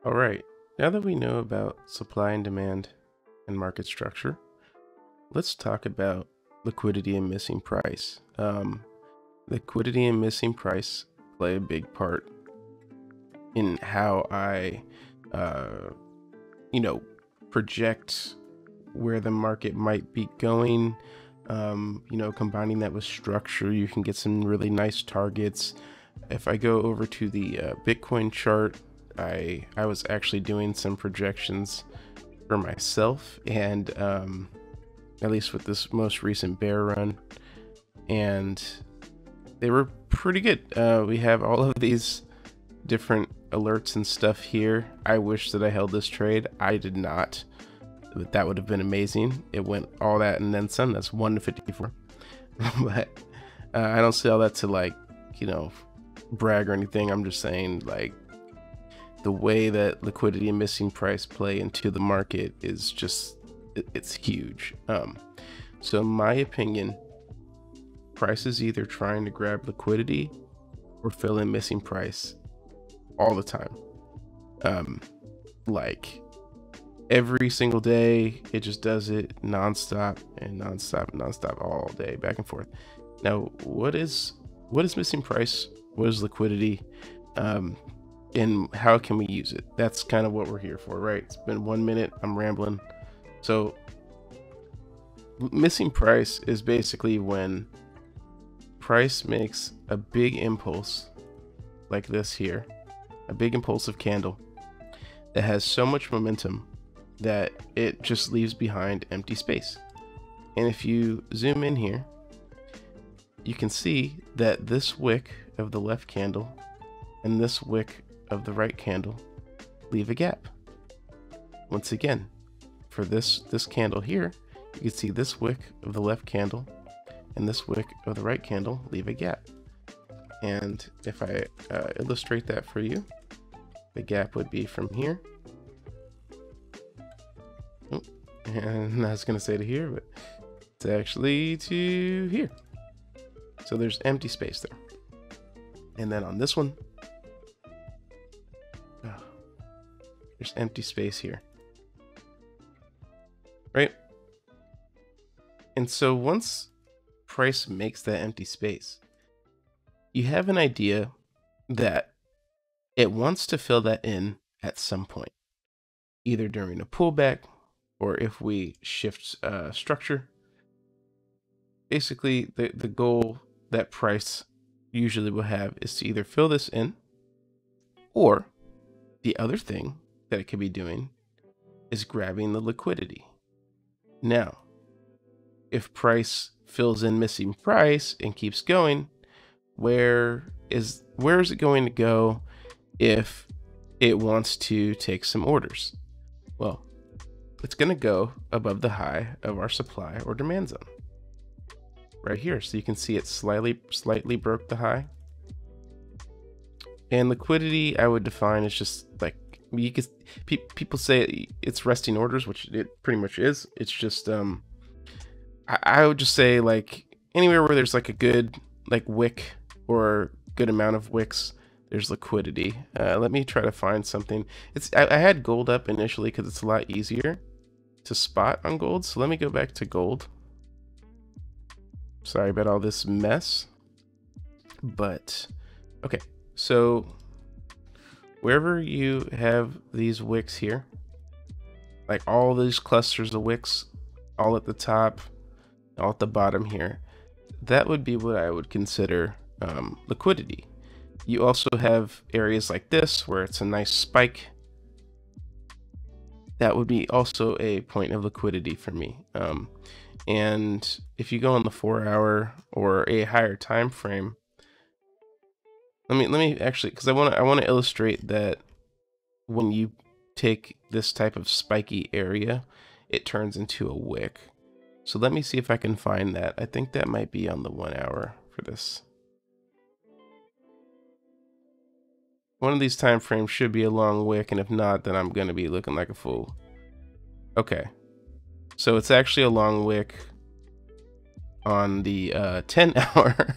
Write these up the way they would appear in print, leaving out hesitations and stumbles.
All right, now that we know about supply and demand and market structure, let's talk about liquidity and missing price. Liquidity and missing price play a big part in how I, uh, you know, project where the market might be going. Combining that with structure, you can get some really nice targets. If I go over to the Bitcoin chart, I was actually doing some projections for myself, and at least with this most recent bear run, and they were pretty good. We have all of these different alerts and stuff here. I wish that I held this trade. I did not. That would have been amazing. It went all that and then some. That's 1 to 54. But I don't say all that to brag or anything. I'm just saying, like, the way that liquidity and missing price play into the market is just it's huge. So in my opinion, price is either trying to grab liquidity or fill in missing price all the time. Like every single day, it just does it nonstop and nonstop and nonstop all day, back and forth. Now, what is missing price? What is liquidity? And how can we use it? That's kind of what we're here for, right? It's been 1 minute, I'm rambling. So missing price is basically when price makes a big impulse like this here, a big impulsive candle that has so much momentum that it just leaves behind empty space. And if you zoom in here, you can see that this wick of the left candle and this wick of the right candle leave a gap. Once again, for this candle here, you can see this wick of the left candle and this wick of the right candle leave a gap. And if I illustrate that for you, the gap would be from here. Oh, and I was going to say to here, but it's actually to here. So there's empty space there. And then on this one, there's empty space here. Right? And so once price makes that empty space, you have an idea that it wants to fill that in at some point, either during a pullback or if we shift structure. Basically, the goal that price usually will have is to either fill this in, or the other thing that it could be doing is grabbing the liquidity. Now, if price fills in missing price and keeps going, where is it going to go if it wants to take some orders? Well, it's going to go above the high of our supply or demand zone right here. So you can see it slightly broke the high. And liquidity, I would define as just like, you could, people say it's resting orders, which it pretty much is. It's just I would just say, like, anywhere where there's like a good wick or good amount of wicks, there's liquidity. Let me try to find something. I had gold up initially because it's a lot easier to spot on gold. So let me go back to gold. Sorry about all this mess, but okay. So wherever you have these wicks here, like all these clusters of wicks, all at the top, all at the bottom here, that would be what I would consider liquidity. You also have areas like this where it's a nice spike. That would be also a point of liquidity for me. And if you go on the 4-hour or a higher time frame, let me actually, because I want to illustrate that when you take this type of spiky area, it turns into a wick. So let me see if I can find that. I think that might be on the 1 hour for this. One of these time frames should be a long wick, and if not, then I'm going to be looking like a fool. Okay. So it's actually a long wick on the 10 hour.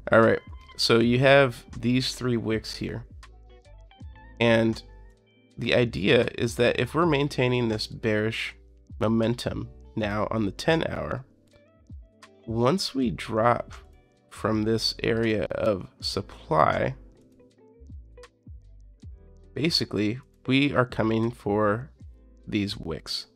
All right. So you have these 3 wicks here. And the idea is that if we're maintaining this bearish momentum now on the 10-hour, once we drop from this area of supply, basically we are coming for these wicks.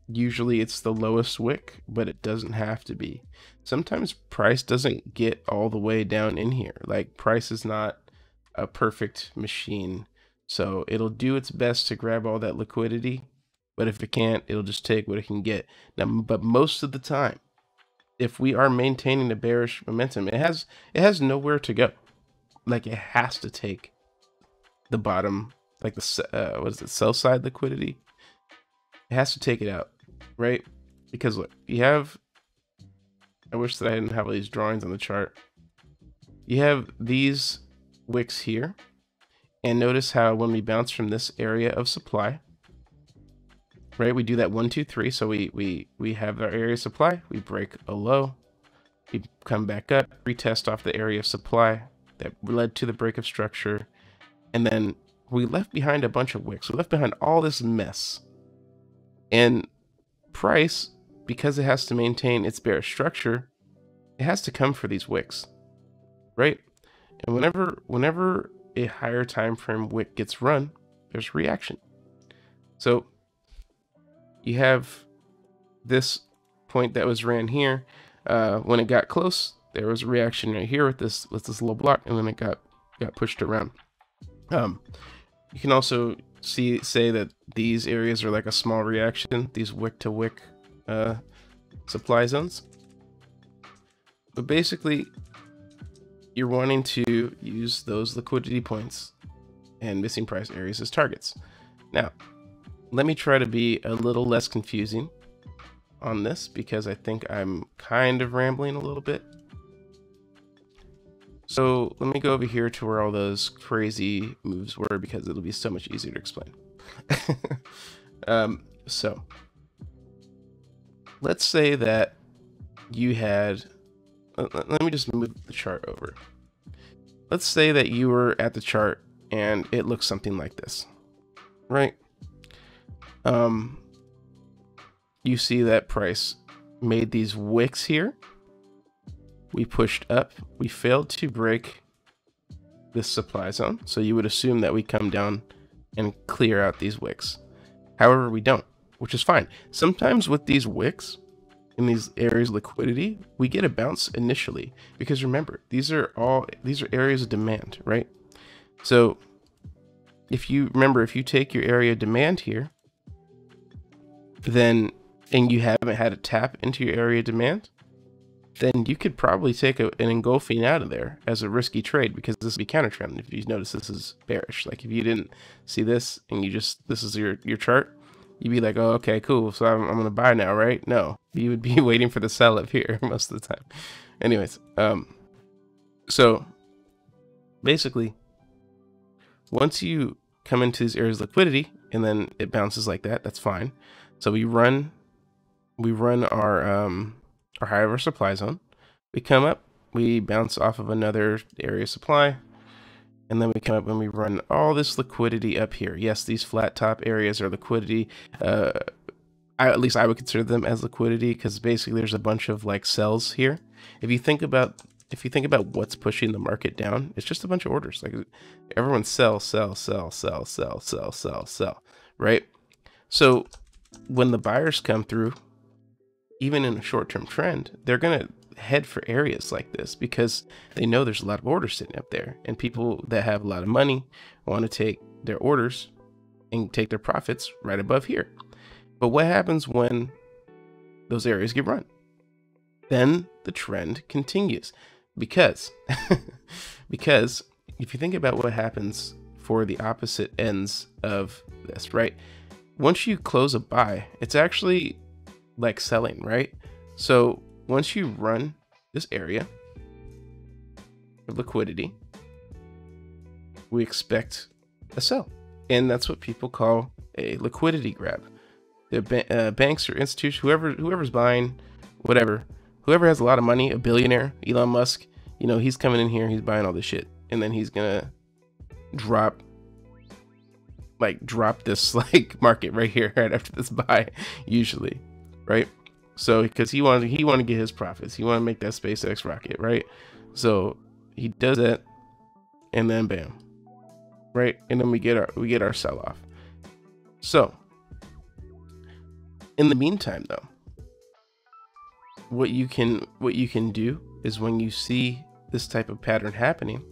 Usually it's the lowest wick, but it doesn't have to be. Sometimes price doesn't get all the way down in here. Like, price is not a perfect machine, so it'll do its best to grab all that liquidity, but if it can't, it'll just take what it can get. Now, but most of the time, if we are maintaining a bearish momentum, it has nowhere to go. Like, it has to take the bottom, like the what is it, sell side liquidity. It has to take it out, right? Because look, you have, I wish that I didn't have all these drawings on the chart. You have these wicks here, and notice how when we bounce from this area of supply, right, we do that 1 2 3. So we have our area of supply, we break a low, we come back up, retest off the area of supply that led to the break of structure, and then we left behind a bunch of wicks. We left behind all this mess. And price, because it has to maintain its bearish structure, it has to come for these wicks, right? And whenever a higher time frame wick gets run, there's reaction. So you have this point that was ran here. When it got close, there was a reaction right here with this little block, and then it got pushed around. You can also say that these areas are like a small reaction, these wick to wick supply zones. But basically, you're wanting to use those liquidity points and missing price areas as targets. Now, let me try to be a little less confusing on this, because I think I'm kind of rambling a little bit. So let me go over here to where all those crazy moves were, because it'll be so much easier to explain. So let's say that you had, let me just move the chart over. Let's say that you were at the chart and it looks something like this, right? You see that price made these wicks here. We pushed up, we failed to break this supply zone. So you would assume that we come down and clear out these wicks. However, we don't, which is fine. Sometimes with these wicks in these areas of liquidity, we get a bounce initially, because remember, these are areas of demand, right? So if you take your area of demand here, then, and you haven't had a tap into your area of demand, then you could probably take an engulfing out of there as a risky trade, because this would be counter trend. If you notice, this is bearish. Like, if you didn't see this and this is your chart, you'd be like, oh, okay, cool, so I'm gonna buy now, right? No, you would be waiting for the sell up here most of the time. Anyways, so basically, once you come into these areas of liquidity and then it bounces like that, that's fine. So we run our high of our supply zone. We come up, we bounce off of another area of supply, and then we come up and we run all this liquidity up here. Yes, these flat top areas are liquidity. At least I would consider them as liquidity, because basically there's a bunch of like sells here. If you think about what's pushing the market down, it's just a bunch of orders. Like, everyone's sell, right? So when the buyers come through, even in a short-term trend, they're gonna head for areas like this, because they know there's a lot of orders sitting up there, and people that have a lot of money want to take their orders and take their profits right above here. But what happens when those areas get run? Then the trend continues, because because if you think about what happens for the opposite ends of this, right? Once you close a buy, it's actually like selling, right? So once you run this area of liquidity, we expect a sell, and that's what people call a liquidity grab. The banks or institutions, whoever's buying, whatever, whoever has a lot of money, a billionaire, Elon Musk, you know, he's coming in here, he's buying all this shit, and then he's gonna drop like drop this like market right here right after this buy usually, right? So because he wanted to get his profits, he wanted to make that SpaceX rocket, right? So he does that, and then bam, right? And then we get our sell off. So in the meantime, though, what you can do is when you see this type of pattern happening,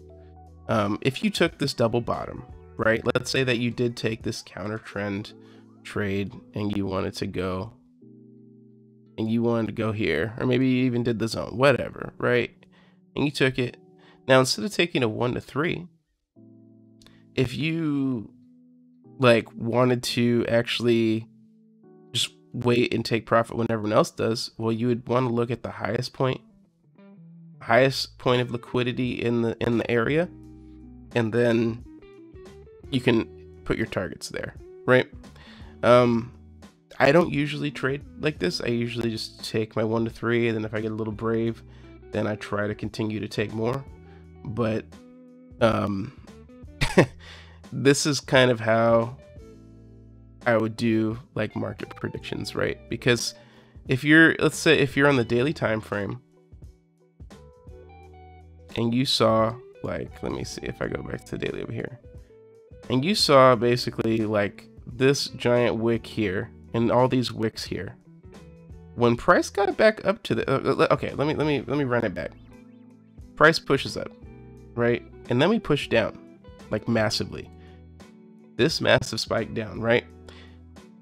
if you took this double bottom, right? Let's say that you did take this counter trend trade and you wanted to go here, or maybe you even did the zone, whatever, right? And you took it. Now, instead of taking a 1 to 3, if you like wanted to actually just wait and take profit when everyone else does, well, you would want to look at the highest point of liquidity in the area, and then you can put your targets there, right? I don't usually trade like this. I usually just take my 1 to 3, and then if I get a little brave, then I try to continue to take more. But this is kind of how I would do like market predictions, right? Because let's say if you're on the daily time frame and you saw, like, let me see if I go back to the daily over here, and you saw basically like this giant wick here and all these wicks here. When price got it back up to the okay, let me run it back. Price pushes up, right? And then we push down like massively. This massive spike down, right?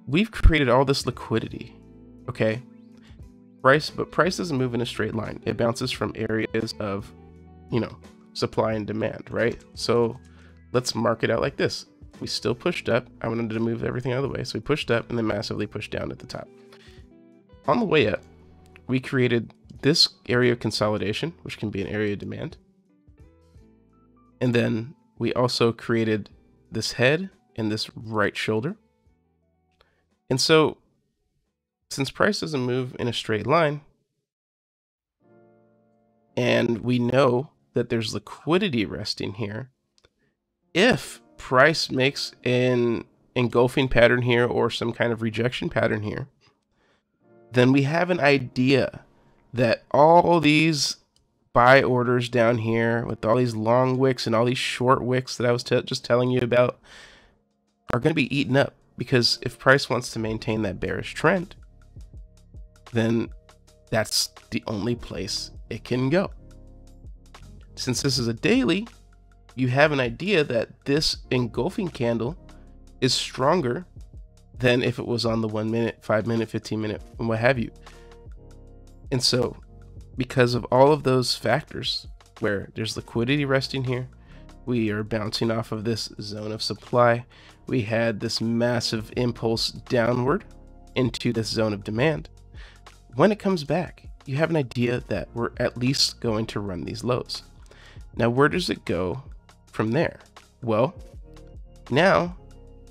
We've created all this liquidity, okay? But price doesn't move in a straight line. It bounces from areas of, you know, supply and demand, right? So let's mark it out like this. We still pushed up. I wanted to move everything out of the way. So we pushed up and then massively pushed down at the top. On the way up, we created this area of consolidation, which can be an area of demand. And then we also created this head and this right shoulder. And so since price doesn't move in a straight line, and we know that there's liquidity resting here, if price makes an engulfing pattern here or some kind of rejection pattern here, then we have an idea that all these buy orders down here with all these long wicks and all these short wicks that I was just telling you about are going to be eaten up, because if price wants to maintain that bearish trend, then that's the only place it can go. Since this is a daily, you have an idea that this engulfing candle is stronger than if it was on the 1 minute, 5 minute, 15 minute, and what have you. And so because of all of those factors, where there's liquidity resting here, we are bouncing off of this zone of supply, we had this massive impulse downward into this zone of demand. When it comes back, you have an idea that we're at least going to run these lows. Now, where does it go from there? Well, now,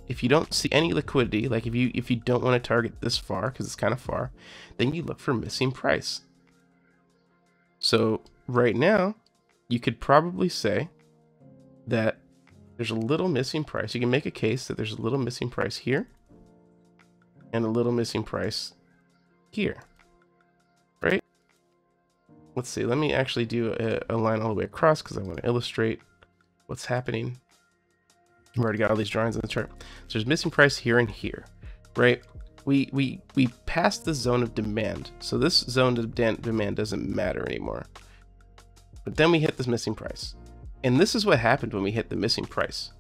if you don't see any liquidity, like if you don't want to target this far because it's kind of far, then you look for missing price. So right now, you could probably say that there's a little missing price. You can make a case that there's a little missing price here and a little missing price here, right? Let's see, let me actually do a line all the way across because I want to illustrate what's happening. I've already got all these drawings on the chart. So there's missing price here and here, right? We passed the zone of demand. So this zone of demand doesn't matter anymore. But then we hit this missing price. And this is what happened when we hit the missing price.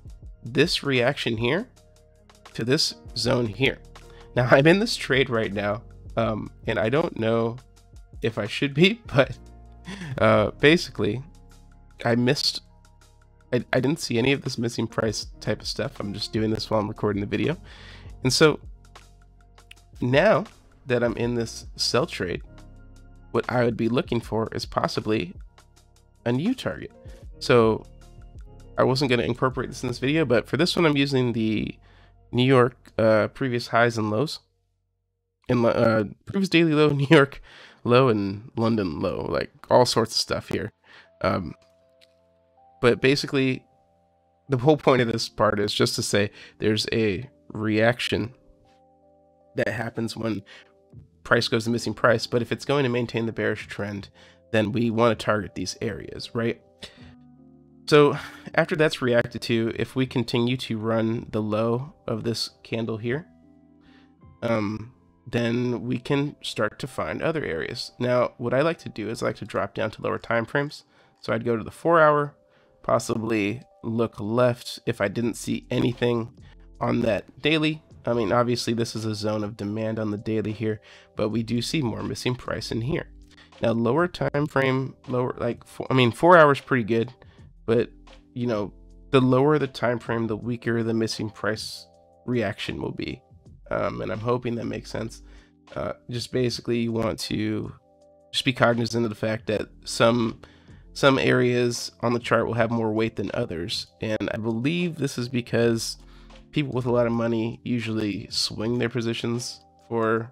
This reaction here to this zone here. Now I'm in this trade right now, and I don't know if I should be, but basically I didn't see any of this missing price type of stuff. I'm just doing this while I'm recording the video. And so now that I'm in this sell trade, what I would be looking for is possibly a new target. So I wasn't going to incorporate this in this video, but for this one, I'm using the New York previous highs and lows, and previous daily low, New York low, and London low, like all sorts of stuff here. But basically, the whole point of this part is just to say there's a reaction that happens when price goes to missing price, but if it's going to maintain the bearish trend, then we want to target these areas, right? So after that's reacted to, if we continue to run the low of this candle here, then we can start to find other areas. Now, what I like to do is I like to drop down to lower time frames. So I'd go to the 4 hour, possibly look left if I didn't see anything on that daily. I mean, obviously this is a zone of demand on the daily here, but we do see more missing price in here. Now, lower time frame, lower, like, 4 hours pretty good, but you know, the lower the time frame, the weaker the missing price reaction will be. And I'm hoping that makes sense. Just basically you want to just be cognizant of the fact that some areas on the chart will have more weight than others. And I believe this is because people with a lot of money usually swing their positions for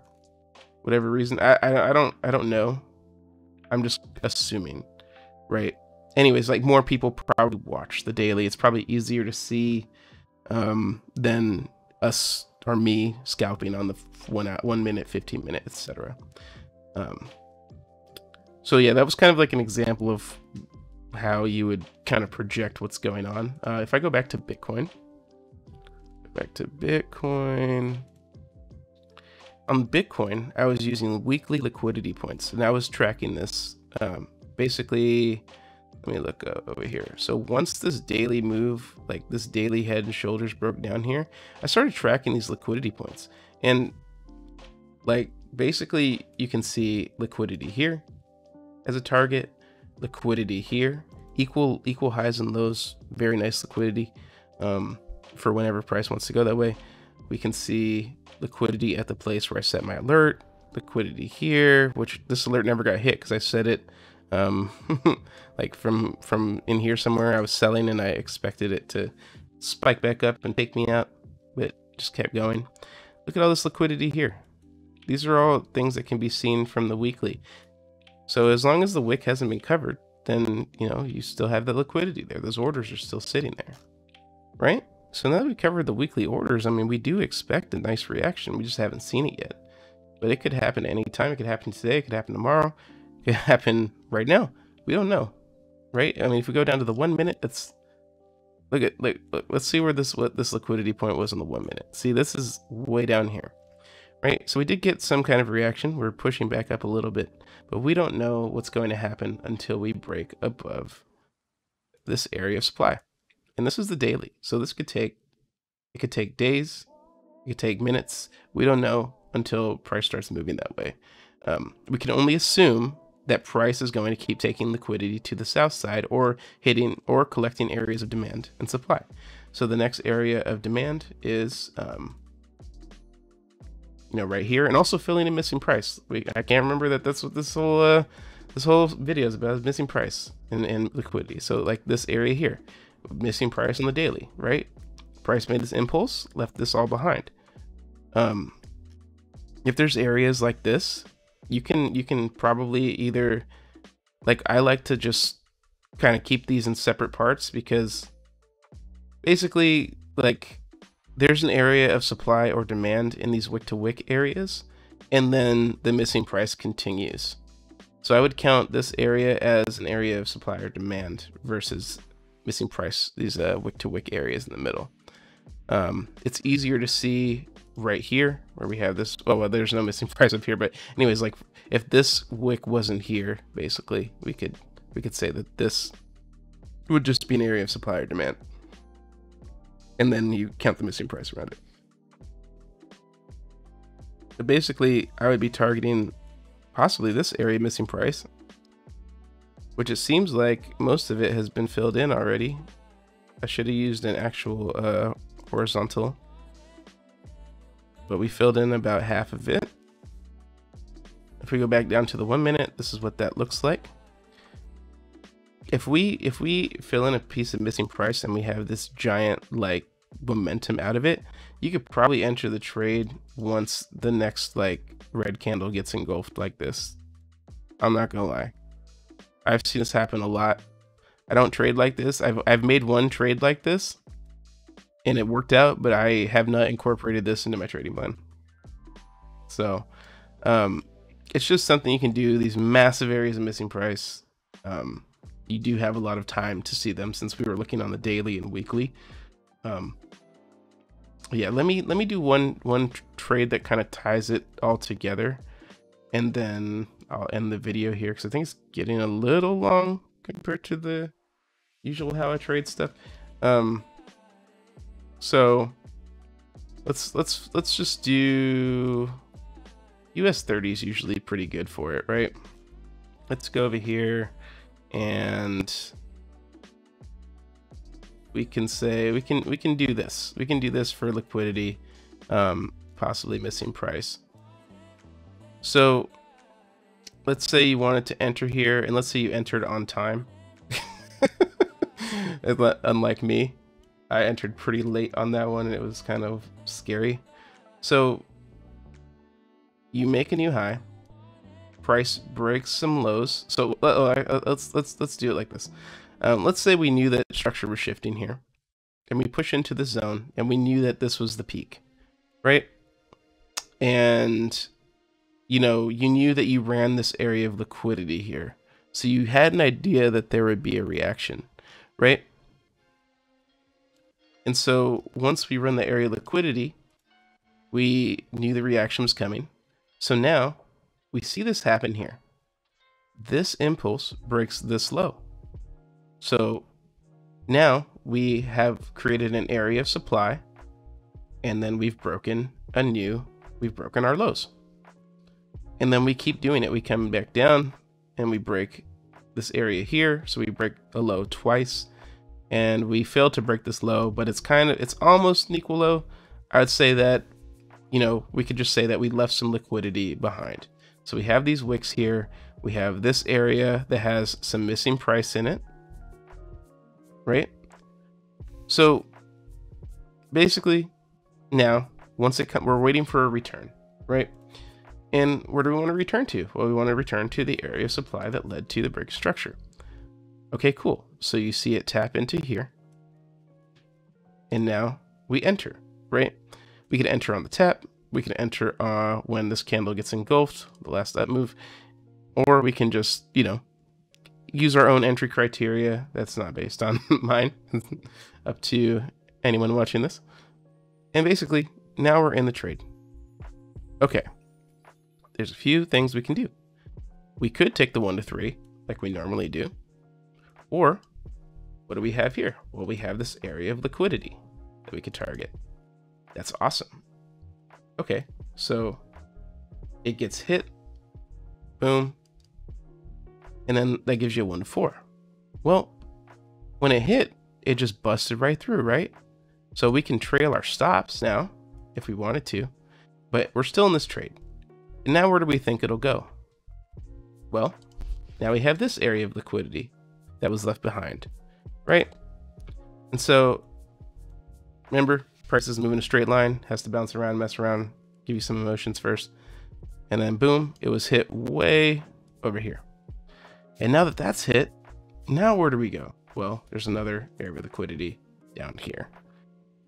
whatever reason. I don't know. I'm just assuming, right? Anyways, like, more people probably watch the daily. It's probably easier to see than us or me scalping on the 1 minute, 15 minute, etc. So yeah, that was kind of like an example of how you would kind of project what's going on. If I go back to Bitcoin, on Bitcoin, I was using weekly liquidity points, and I was tracking this. Basically, let me look over here. So once this daily move, like this daily head and shoulders broke down here, I started tracking these liquidity points. And like, basically you can see liquidity here as a target, liquidity here, equal highs and lows, very nice liquidity for whenever price wants to go that way. We can see liquidity at the place where I set my alert, liquidity here, which this alert never got hit because I set it like from in here somewhere. I was selling and I expected it to spike back up and take me out, but just kept going. Look at all this liquidity here. These are all things that can be seen from the weekly. So as long as the wick hasn't been covered, then you know you still have the liquidity there. Those orders are still sitting there, right? So now that we covered the weekly orders, I mean, we do expect a nice reaction. We just haven't seen it yet, but it could happen anytime. It could happen today, it could happen tomorrow, it could happen right now. We don't know, right? I mean, if we go down to the 1 minute, let's see where what this liquidity point was on the 1 minute. See, this is way down here, right? So we did get some kind of reaction. We're pushing back up a little bit, but we don't know what's going to happen until we break above this area of supply. And this is the daily. So this could take days, it could take minutes. We don't know until price starts moving that way. We can only assume that price is going to keep taking liquidity to the south side, or hitting or collecting areas of demand and supply. So the next area of demand is right here, and also filling in missing price. I can't remember that that's what this whole video is about, is missing price and liquidity. So like this area here, missing price on the daily, right? Price made this impulse, left this all behind. If there's areas like this, you can probably either, like, I like to just kind of keep these in separate parts, because basically, like, there's an area of supply or demand in these wick to wick areas, and then the missing price continues. So I would count this area as an area of supply or demand versus missing price, these wick to wick areas in the middle. It's easier to see right here where we have this. Oh, well, there's no missing price up here, but anyways, like, if this wick wasn't here, basically we could say that this would just be an area of supply or demand, and then you count the missing price around it. But basically I would be targeting possibly this area missing price, which it seems like most of it has been filled in already. I should have used an actual horizontal, but we filled in about half of it. If we go back down to the 1 minute, this is what that looks like. If we fill in a piece of missing price and we have this giant like momentum out of it, you could probably enter the trade once the next like red candle gets engulfed like this. I'm not gonna lie, I've seen this happen a lot. I don't trade like this. I've made one trade like this, and it worked out, but I have not incorporated this into my trading plan. So it's just something you can do. These massive areas of missing price, you do have a lot of time to see them, since we were looking on the daily and weekly. Yeah, let me do one trade that kind of ties it all together, and then I'll end the video here, because I think it's getting a little long compared to the usual how I trade stuff. So let's just do US 30 is usually pretty good for it, right? Let's go over here, and we can say we can do this. We can do this for liquidity, possibly missing price. So let's say you wanted to enter here, and let's say you entered on time. Unlike me, I entered pretty late on that one, and it was kind of scary. So you make a new high, price breaks some lows. So let's do it like this. Let's say we knew that structure was shifting here, and we push into the zone, and we knew that this was the peak, right? And you knew that you ran this area of liquidity here, so you had an idea that there would be a reaction, right? And so once we run the area of liquidity, we knew the reaction was coming. So now we see this happen here. This impulse breaks this low. So now we have created an area of supply, and then we've broken our lows. And then we keep doing it. We come back down and we break this area here. So we break a low twice, and we fail to break this low, but it's almost an equal low. I would say that, we could just say that we left some liquidity behind. So we have these wicks here. We have this area that has some missing price in it, right? So basically now, once it comes, we're waiting for a return, right? And where do we want to return to? Well, we want to return to the area of supply that led to the break structure. Okay, cool. So you see it tap into here, and now we enter, right? We could enter on the tap. We can enter when this candle gets engulfed, the last up move, or we can just, use our own entry criteria. That's not based on mine. Up to anyone watching this. And basically, now we're in the trade. Okay. There's a few things we can do. We could take the 1 to 3 like we normally do. Or what do we have here? Well, we have this area of liquidity that we could target. That's awesome. Okay, so it gets hit, boom, and then that gives you a 1 to 4. Well, when it hit, it just busted right through, right? So we can trail our stops now if we wanted to, but we're still in this trade. And now where do we think it'll go? Well, now we have this area of liquidity that was left behind, right? And so remember, prices move in a straight line, has to bounce around, mess around, give you some emotions first, and then boom, it was hit way over here. And now that that's hit, now where do we go? Well, there's another area of liquidity down here,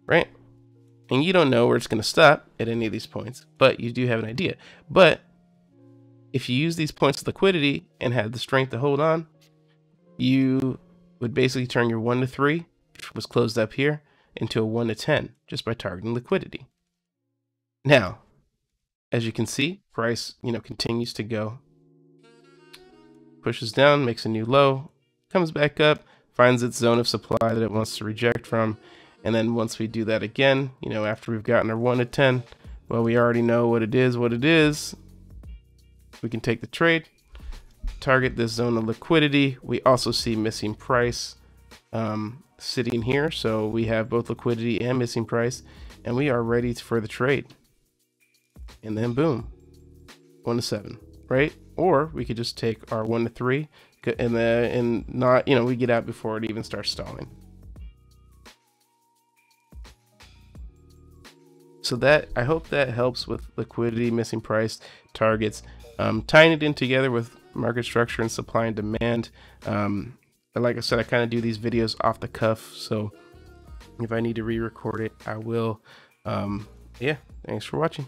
right? And you don't know where it's going to stop at any of these points, but you do have an idea. But if you use these points of liquidity and had the strength to hold on, you would basically turn your 1 to 3, which was closed up here, into a 1 to 10 just by targeting liquidity. Now, as you can see, price, continues to go. Pushes down, makes a new low, comes back up, finds its zone of supply that it wants to reject from. And then once we do that again, after we've gotten our 1 to 10, well, we already know what it is. We can take the trade, target this zone of liquidity. We also see missing price sitting here. So we have both liquidity and missing price, and we are ready for the trade. And then boom, 1 to 7, right? Or we could just take our 1 to 3 and not, we get out before it even starts stalling. So that, I hope that helps with liquidity, missing price, targets, tying it in together with market structure and supply and demand. Like I said, I kind of do these videos off the cuff, so If I need to re-record it, I will. Yeah, thanks for watching.